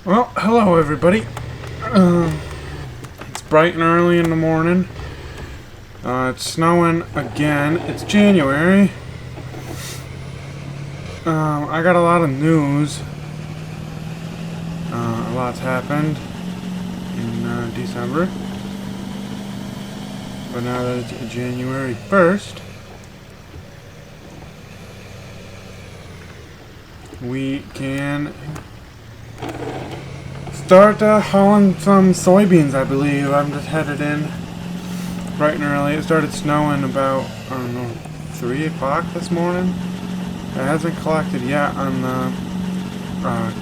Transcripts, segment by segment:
Well, hello everybody. It's bright and early in the morning. It's snowing again. It's January. I got a lot of news. A lot's happened in December. But now that it's January 1st, we can start hauling some soybeans, I believe. I'm just headed in bright and early. It started snowing about, I don't know, 3 o'clock this morning. It hasn't collected yet on the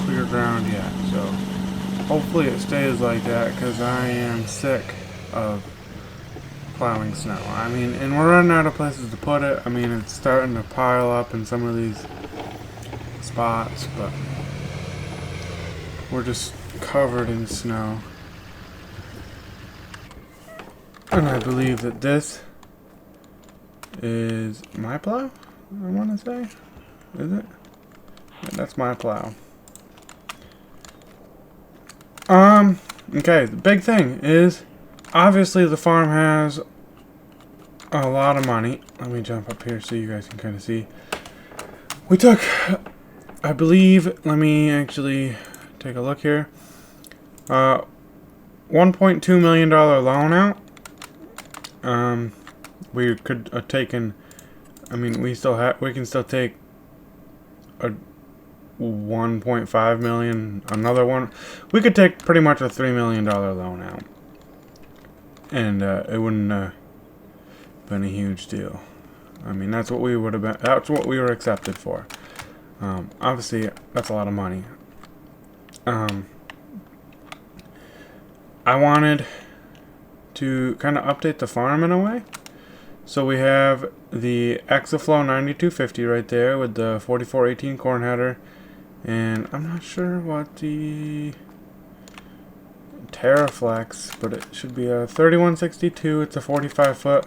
clear ground yet, so hopefully it stays like that, because I am sick of plowing snow. I mean, and we're running out of places to put it. I mean, it's starting to pile up in some of these spots, but we're just covered in snow. And I believe that this is my plow, I want to say. Is it? Yeah, that's my plow. Okay, the big thing is, obviously the farm has a lot of money. Let me jump up here so you guys can kind of see. We took, I believe, let me actually take a look here. $1.2 million loan out. We could have taken, I mean, we can still take a 1.5 million, another one. We could take pretty much a $3 million loan out, and it wouldn't have been a huge deal. I mean, that's what we would have been. That's what we were accepted for. Obviously, that's a lot of money. I wanted to kind of update the farm in a way. So we have the Exaflow 9250 right there with the 4418 corn header. And I'm not sure what the Terraflex, but it should be a 3162. It's a 45 foot.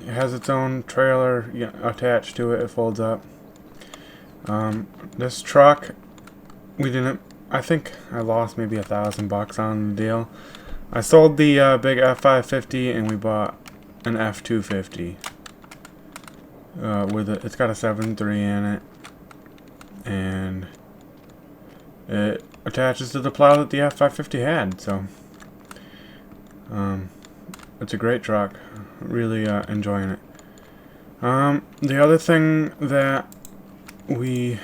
It has its own trailer attached to it. It folds up. This truck, I think I lost maybe $1,000 on the deal. I sold the big F550 and we bought an F250 with it's got a 7.3 in it, and it attaches to the plow that the F550 had. So it's a great truck. Really enjoying it. The other thing that we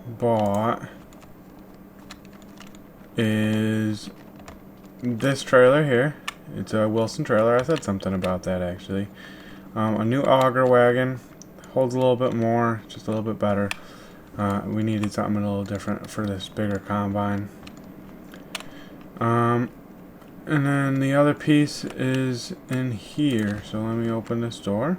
bought is this trailer here. It's a Wilson trailer. I said something about that actually. A new auger wagon. Holds a little bit more, just a little bit better. We needed something a little different for this bigger combine. And then the other piece is in here. So let me open this door.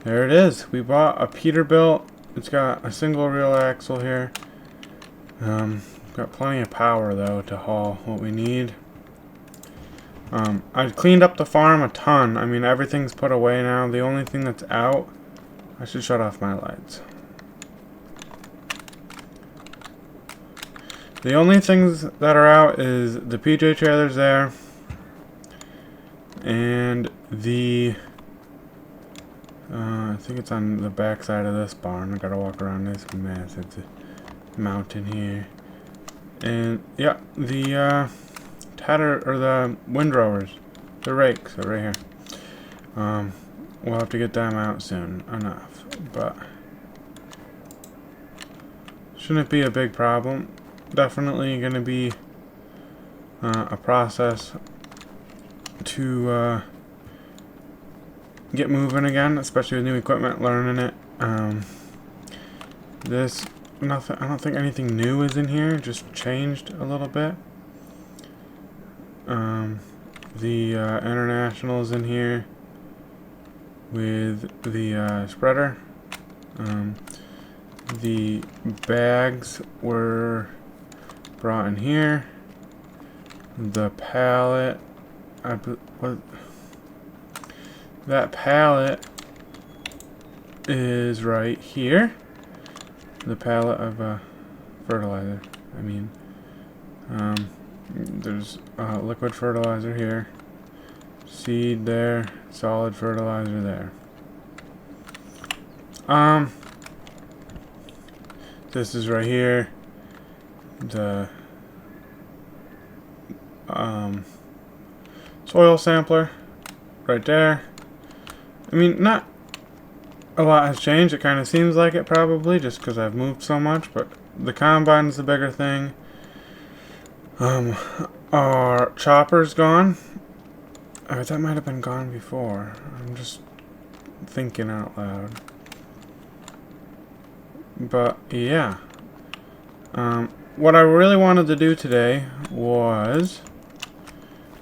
There it is. We bought a Peterbilt. It's got a single reel axle here. Got plenty of power though to haul what we need. I cleaned up the farm a ton. I mean, everything's put away now. The only thing that's out, I should shut off my lights. The only things that are out is the PJ trailers there, and the I think it's on the back side of this barn. I gotta walk around this massive mountain here. And yeah, the the windrowers, the rakes are right here. We'll have to get them out soon enough, but shouldn't be a big problem. Definitely gonna be a process to get moving again, especially with new equipment, learning it. Nothing. I don't think anything new is in here. Just changed a little bit. The International is in here with the spreader. The bags were brought in here. The pallet, that pallet is right here. The pallet of fertilizer. I mean, there's liquid fertilizer here, seed there, solid fertilizer there. This is right here, the soil sampler right there. I mean, not a lot has changed. It kind of seems like it probably just because I've moved so much, but the combine's the bigger thing. Our chopper's gone. That might have been gone before. I'm just thinking out loud. But yeah, what I really wanted to do today was,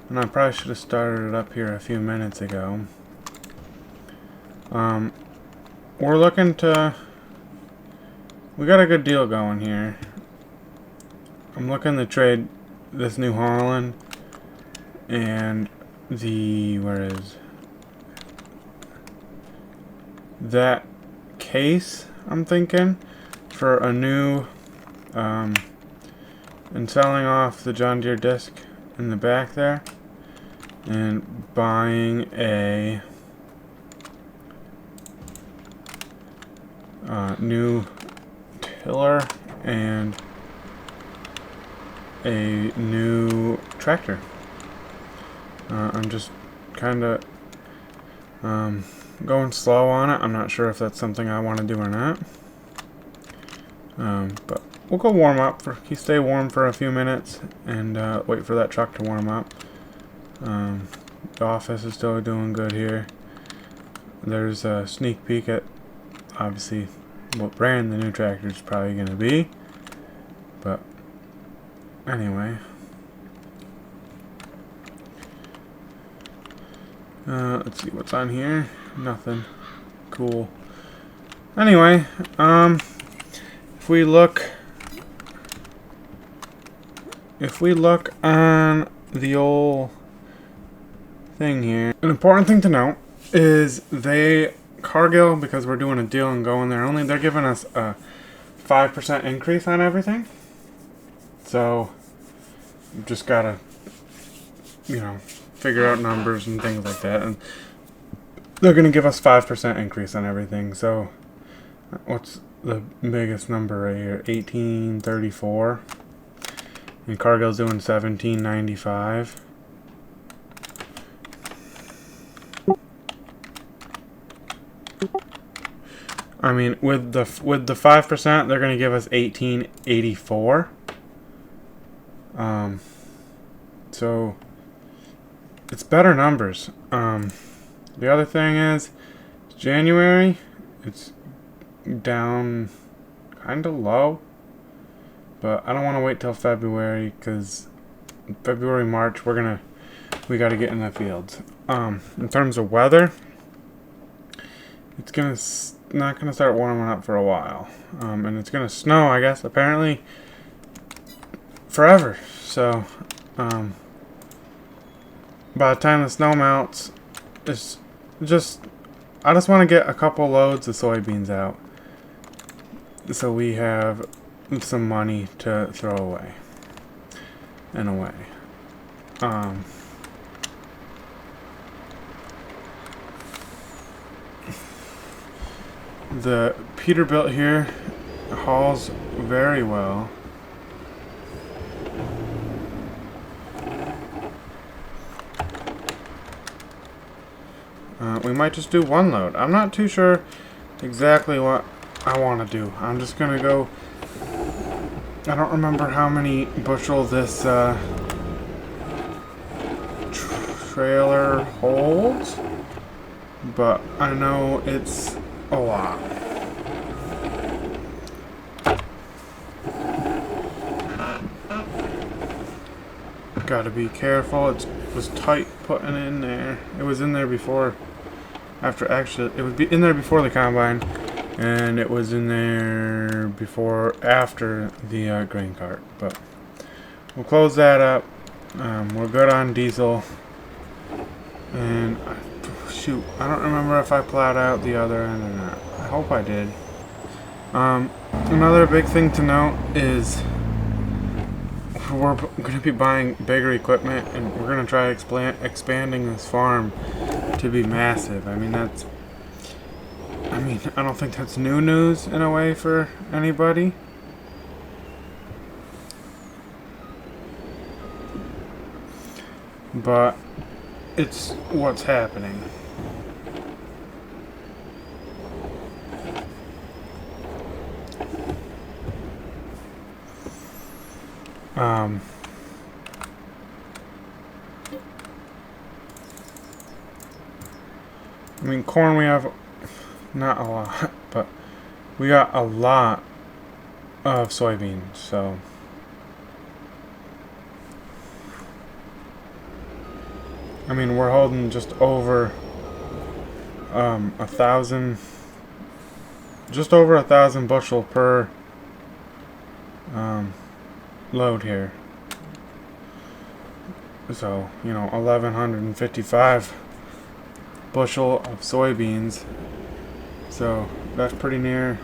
and I probably should have started it up here a few minutes ago. We're looking to, we got a good deal going here. I'm looking to trade this New Holland and the, where is that case, I'm thinking, for a new, and selling off the John Deere disc in the back there, and buying a new tiller and a new tractor. I'm just kind of going slow on it. I'm not sure if that's something I want to do or not. But we'll go warm up. Stay warm for a few minutes and wait for that truck to warm up. The office is still doing good here. There's a sneak peek at obviously what brand the new tractor is probably going to be. But anyway. Let's see what's on here. Nothing. Cool. Anyway, if we look on the old thing here, an important thing to note is Cargill, because we're doing a deal and going there only, they're giving us a 5% increase on everything. So you just gotta, figure out numbers and things like that, and they're gonna give us 5% increase on everything. So what's the biggest number right here? 1834, and Cargill's doing 1795. I mean, with the 5%, they're gonna give us 1884. So it's better numbers. The other thing is January, it's down kind of low, but I don't want to wait till February, because February, March, we got to get in the fields. In terms of weather, it's not gonna start warming up for a while, and it's gonna snow, I guess, apparently forever. So by the time the snow melts, I just want to get a couple loads of soybeans out, so we have some money to throw away, in a way. The Peterbilt here hauls very well. We might just do one load. I'm not too sure exactly what I want to do. I'm just going to go... I don't remember how many bushel this trailer holds, but I know it's a lot. Gotta be careful. It was tight putting it in there. It was in there before. It would be in there before the combine, and it was in there after the grain cart. But we'll close that up. We're good on diesel. And shoot, I don't remember if I plowed out the other end or not. I hope I did. Another big thing to note is we're going to be buying bigger equipment, and we're going to try expanding this farm to be massive. I mean, I don't think that's new news in a way for anybody. But it's what's happening. I mean, corn we have not a lot, but we got a lot of soybeans, so I mean, we're holding just over 1,000, just over 1,000 bushel per load here. So, you know, 1,155 bushel of soybeans. So that's pretty near,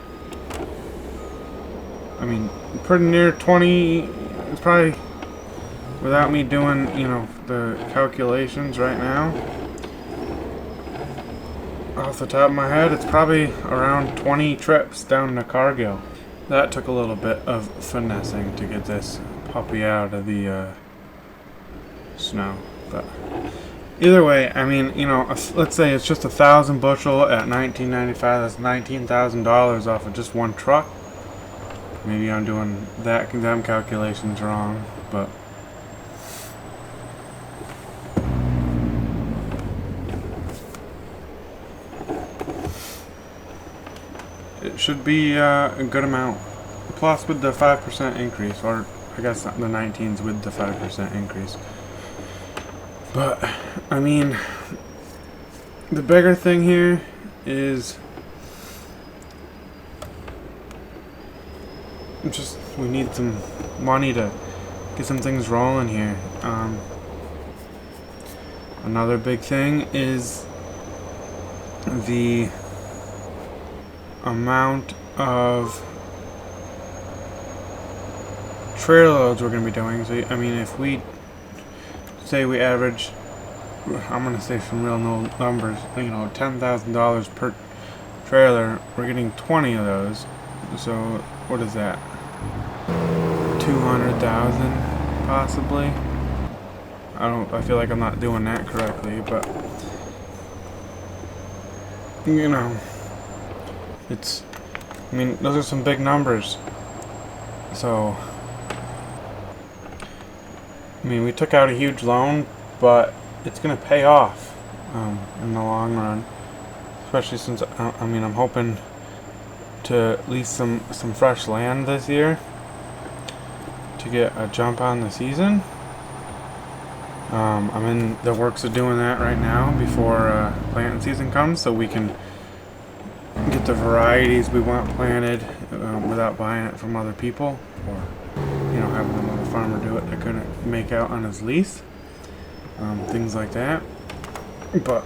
I mean, pretty near 20. It's probably, without me doing, you know, the calculations right now, off the top of my head, it's probably around 20 trips down to Cargill. That took a little bit of finessing to get this puppy out of the snow, but either way, I mean, you know, let's say it's just 1,000 bushel at $19.95. That's $19,000 off of just one truck. Maybe I'm doing them calculations wrong, but it should be a good amount. Plus with the 5% increase, or I guess the 19s with the 5% increase. But, I mean, the bigger thing here is just we need some money to get some things rolling here. Another big thing is the amount of trailer loads we're going to be doing. So, I mean, if we say we average, I'm going to say some real numbers, you know, $10,000 per trailer, we're getting 20 of those. So, what is that? 200,000 possibly? I feel like I'm not doing that correctly, but you know, I mean, those are some big numbers. So, I mean, we took out a huge loan, but it's going to pay off in the long run. Especially since, I mean, I'm hoping to lease some fresh land this year to get a jump on the season. I'm in the works of doing that right now before planting season comes, so we can get the varieties we want planted without buying it from other people, or you know, having another farmer do it that couldn't make out on his lease, things like that. But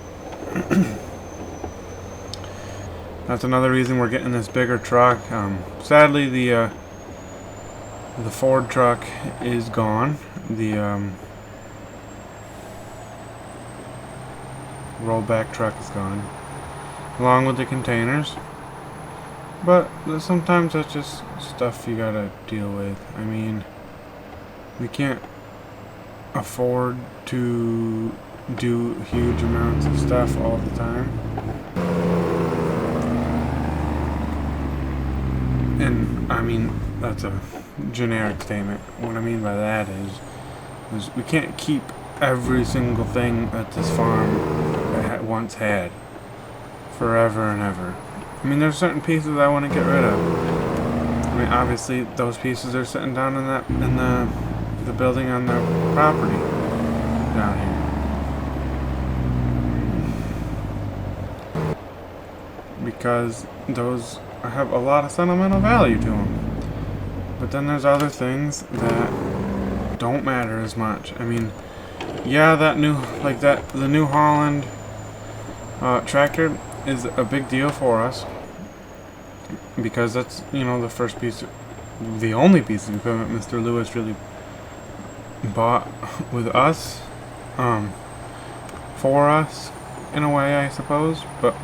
that's another reason we're getting this bigger truck. Sadly, the Ford truck is gone. The rollback truck is gone, along with the containers. But sometimes that's just stuff you gotta deal with. I mean, we can't afford to do huge amounts of stuff all the time. And I mean, that's a generic statement. What I mean by that is we can't keep every single thing that this farm once had forever and ever. I mean, there's certain pieces I want to get rid of. I mean, obviously those pieces are sitting down in the building on the property down here, because those have a lot of sentimental value to them. But then there's other things that don't matter as much. I mean, yeah, the New Holland tractor is a big deal for us, because that's, you know, the only piece of equipment Mr. Lewis really bought with us, for us, in a way, I suppose, but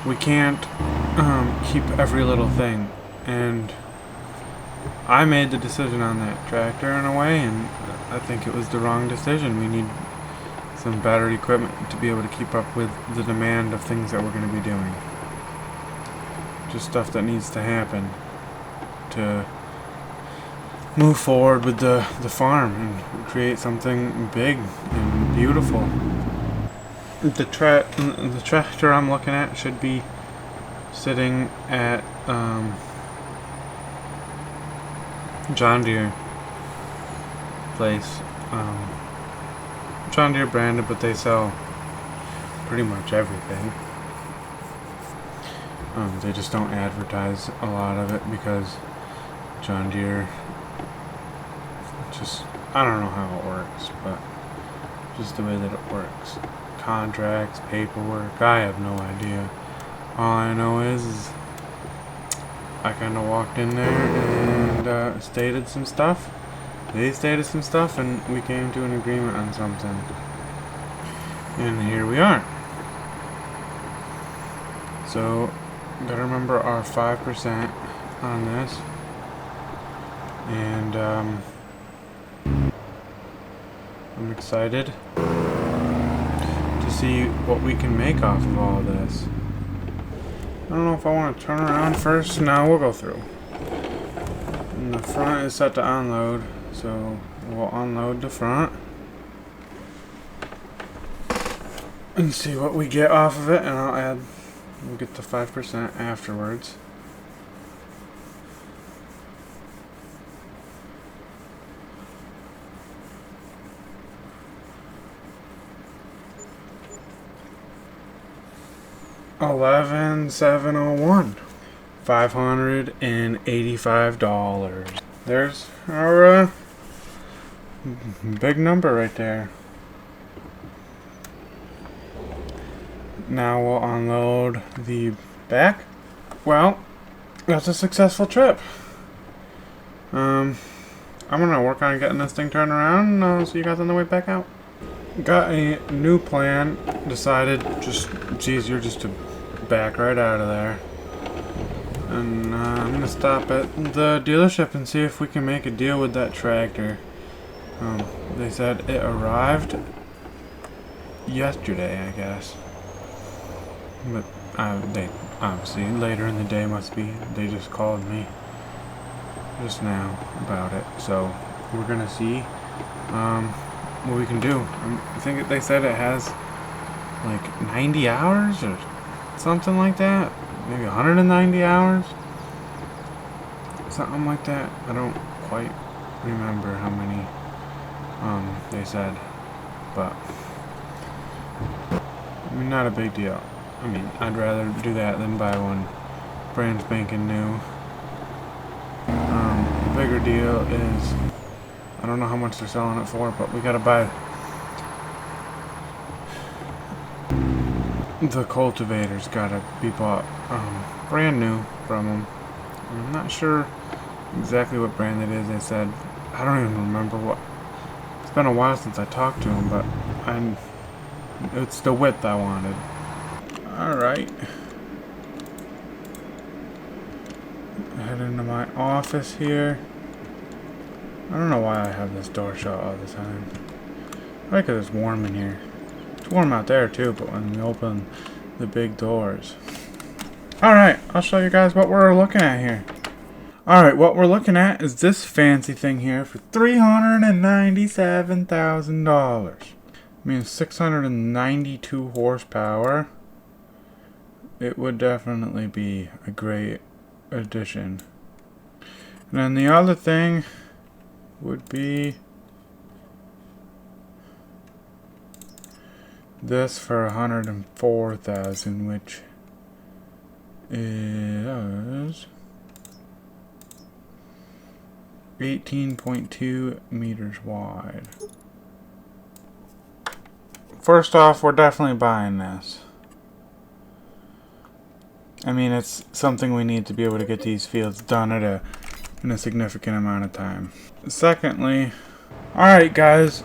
we can't keep every little thing, and I made the decision on that tractor in a way, and I think it was the wrong decision. We need some better equipment to be able to keep up with the demand of things that we're going to be doing. Just stuff that needs to happen to move forward with the farm and create something big and beautiful. The tractor I'm looking at should be sitting at John Deere place. John Deere branded, but they sell pretty much everything. They just don't advertise a lot of it because John Deere just, I don't know how it works, but just the way that it works. Contracts, paperwork, I have no idea. All I know is I kind of walked in there and stated some stuff. They stated some stuff, and we came to an agreement on something. And here we are. So, gotta remember our 5% on this. And I'm excited to see what we can make off of all this. I don't know if I want to turn around first. No, we'll go through. And the front is set to unload, so we'll unload the front and see what we get off of it, and we'll get the 5% afterwards. $11,701. $585. There's our big number right there. Now we'll unload the back. Well, that's a successful trip. I'm gonna work on getting this thing turned around, and I'll see you guys on the way back out. Got a new plan. Decided it's easier just to back right out of there. And I'm gonna stop at the dealership and see if we can make a deal with that tractor. They said it arrived yesterday, I guess. But they obviously later in the day must be. They just called me just now about it. So we're gonna see what we can do. I think they said it has like 90 hours or something like that. Maybe 190 hours. Something like that. I don't quite remember how many they said. But I mean, not a big deal. I mean, I'd rather do that than buy one brand spanking new. The bigger deal is, I don't know how much they're selling it for, but we gotta buy the cultivators. Gotta be bought brand new from them. I'm not sure exactly what brand it is. They said, I don't even remember what. It's been a while since I talked to them, but it's the width I wanted. Alright. Head into my office here. I don't know why I have this door shut all the time. Probably because it's warm in here. It's warm out there too, but when we open the big doors. Alright, I'll show you guys what we're looking at here. Alright, what we're looking at is this fancy thing here for $397,000. I mean, 692 horsepower. It would definitely be a great addition. And then the other thing would be this for $104,000, which is 18.2 meters wide. First off, we're definitely buying this. I mean, it's something we need to be able to get these fields done at a in a significant amount of time. Secondly, alright guys,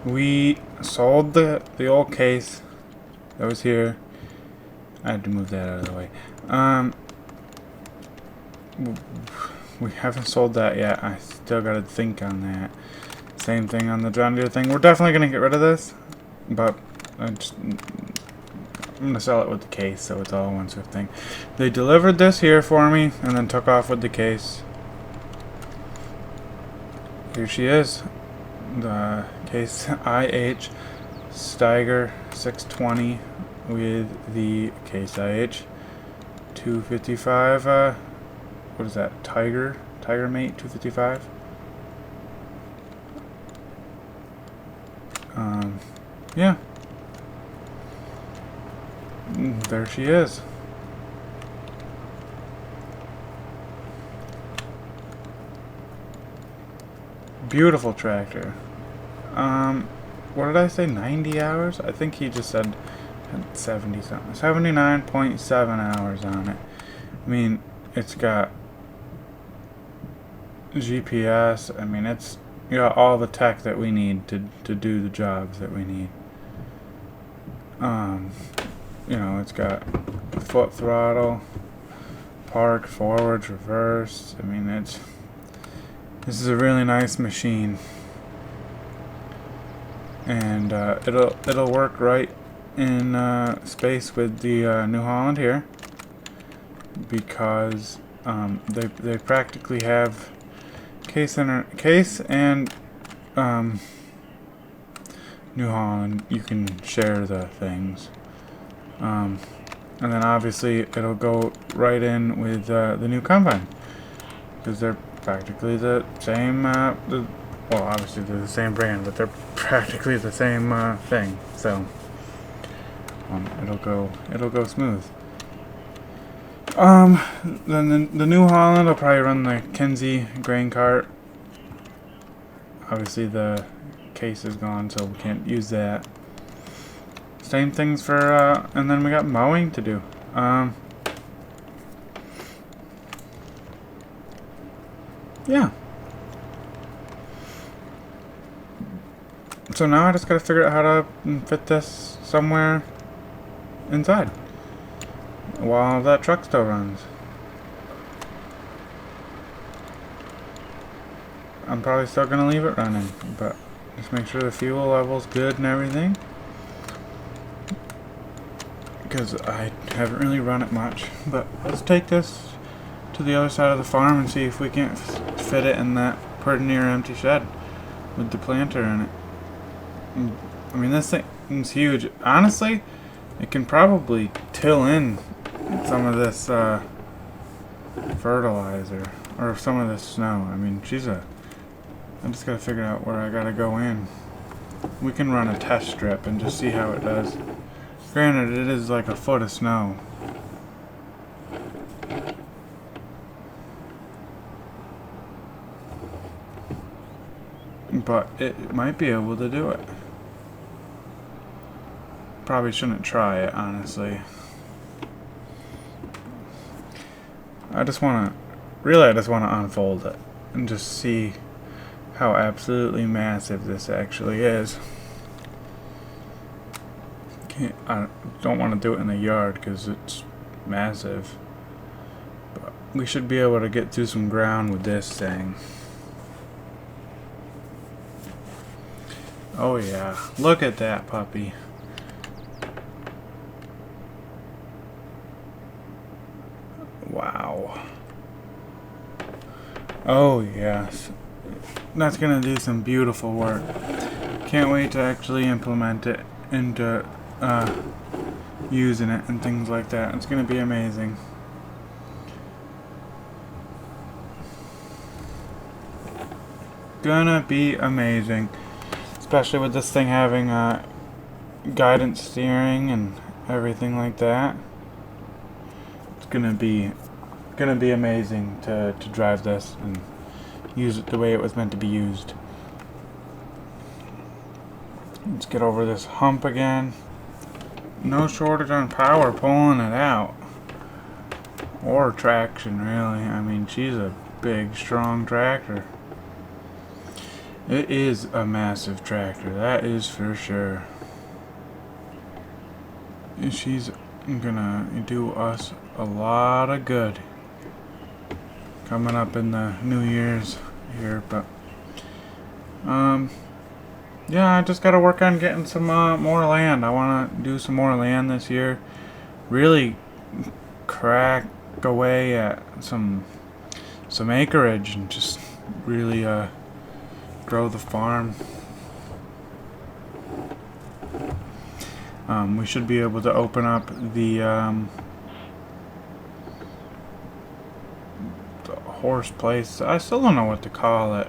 we sold the old case that was here. I had to move that out of the way. We haven't sold that yet. I still gotta think on that. Same thing on the John Deere thing. We're definitely gonna get rid of this, but I'm gonna sell it with the case, so it's all one swift thing. They delivered this here for me and then took off with the case. Here she is. The case IH Steiger 620 with the case IH 255. What is that? Tiger Mate 255. Yeah. There she is. Beautiful tractor. What did I say? 90 hours? I think he just said 70 something. 79.7 hours on it. I mean, it's got GPS. I mean, it's got all the tech that we need to do the jobs that we need. You know, it's got foot throttle, park, forwards, reverse. I mean, this is a really nice machine, and it'll work right in space with the New Holland here, because they practically have case and New Holland. You can share the things, and then obviously it'll go right in with the new combine, because they're practically the same. Well, obviously they're the same brand, but they're practically the same thing. So it'll go smooth. Then the New Holland will probably run the Kenzie grain cart. Obviously the case is gone, so we can't use that. Same things for and then we got mowing to do. Yeah. So now I just gotta figure out how to fit this somewhere inside while that truck still runs. I'm probably still gonna leave it running, but just make sure the fuel level's good and everything, because I haven't really run it much. But let's take this to the other side of the farm and see if we can't fit it in that pretty near empty shed with the planter in it. I mean, this thing's huge. Honestly, it can probably till in some of this fertilizer or some of this snow. I mean, I just gotta figure out where I gotta go in. We can run a test strip and just see how it does. Granted, it is like a foot of snow. But it might be able to do it. Probably shouldn't try it, honestly. I just want to unfold it and just see how absolutely massive this actually is. I don't want to do it in the yard because it's massive. But we should be able to get through some ground with this thing. Oh yeah, look at that puppy. Wow. Oh yes. That's gonna do some beautiful work. Can't wait to actually implement it into using it and things like that. It's gonna be amazing. Gonna be amazing. Especially with this thing having guidance steering and everything like that. It's gonna be amazing to drive this and use it the way it was meant to be used. Let's get over this hump again. No shortage on power pulling it out. Or traction, really. I mean, she's a big, strong tractor. It is a massive tractor, that is for sure. And she's gonna do us a lot of good coming up in the New Year's here, but yeah, I just gotta work on getting some more land. I wanna do some more land this year. Really crack away at some acreage and just really grow the farm. We should be able to open up the horse place. I still don't know what to call it.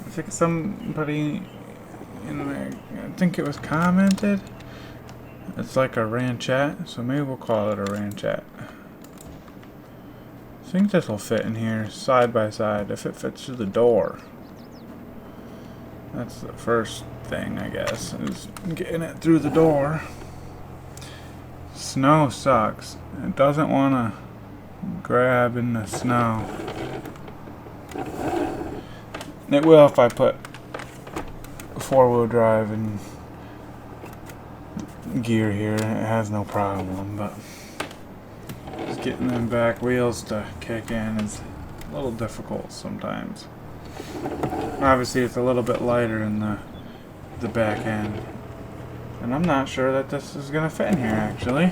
I think somebody in there, I think it was commented. It's like a ranchette, so maybe we'll call it a ranchette. I think this will fit in here side by side if it fits through the door. That's the first thing, I guess, is getting it through the door. Snow sucks. It doesn't want to grab in the snow. It will if I put four-wheel drive and gear here. It has no problem, but just getting them back wheels to kick in is a little difficult sometimes. Obviously, it's a little bit lighter in the back end, and I'm not sure that this is gonna fit in here actually,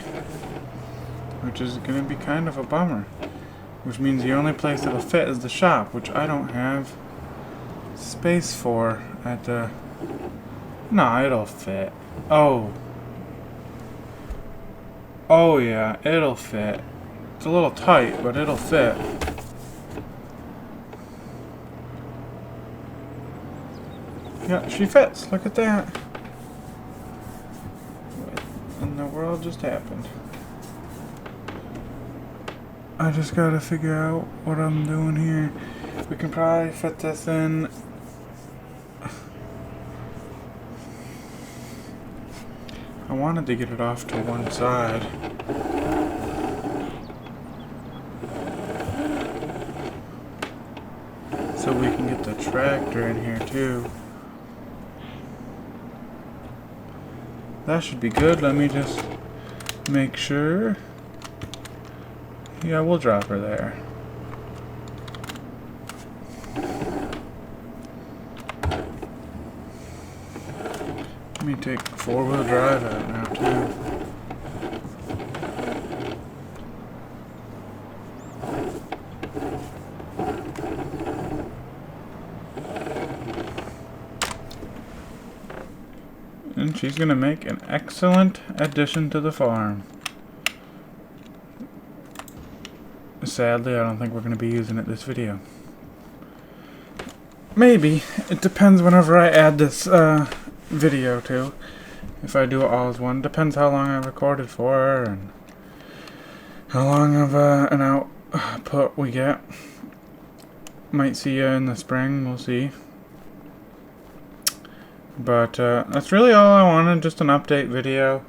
which is gonna be kind of a bummer. Which means the only place it'll fit is the shop, which I don't have space for at the. No, it'll fit. Oh yeah, it'll fit. It's a little tight, but it'll fit. Yeah, she fits. Look at that. What in the world just happened? I just gotta figure out what I'm doing here. We can probably fit this in. I wanted to get it off to one side. So we can get the tractor in here too. That should be good. Let me just make sure. Yeah, we'll drop her there. Let me take four-wheel drive out now too. And she's gonna make an excellent addition to the farm. Sadly, I don't think we're gonna be using it this video. Maybe. It depends whenever I add this video to. If I do it all as one. Depends how long I recorded for and how long of an output we get. Might see you in the spring, we'll see. But that's really all I wanted, just an update video.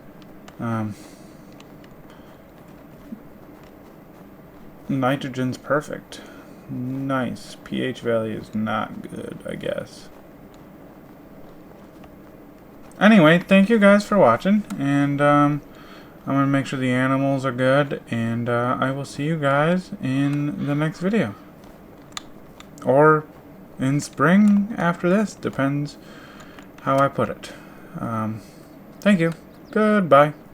Nitrogen's perfect. Nice. pH value is not good, I guess. Anyway, thank you guys for watching, and I'm going to make sure the animals are good, and I will see you guys in the next video. Or in spring after this, depends how I put it. Thank you. Goodbye.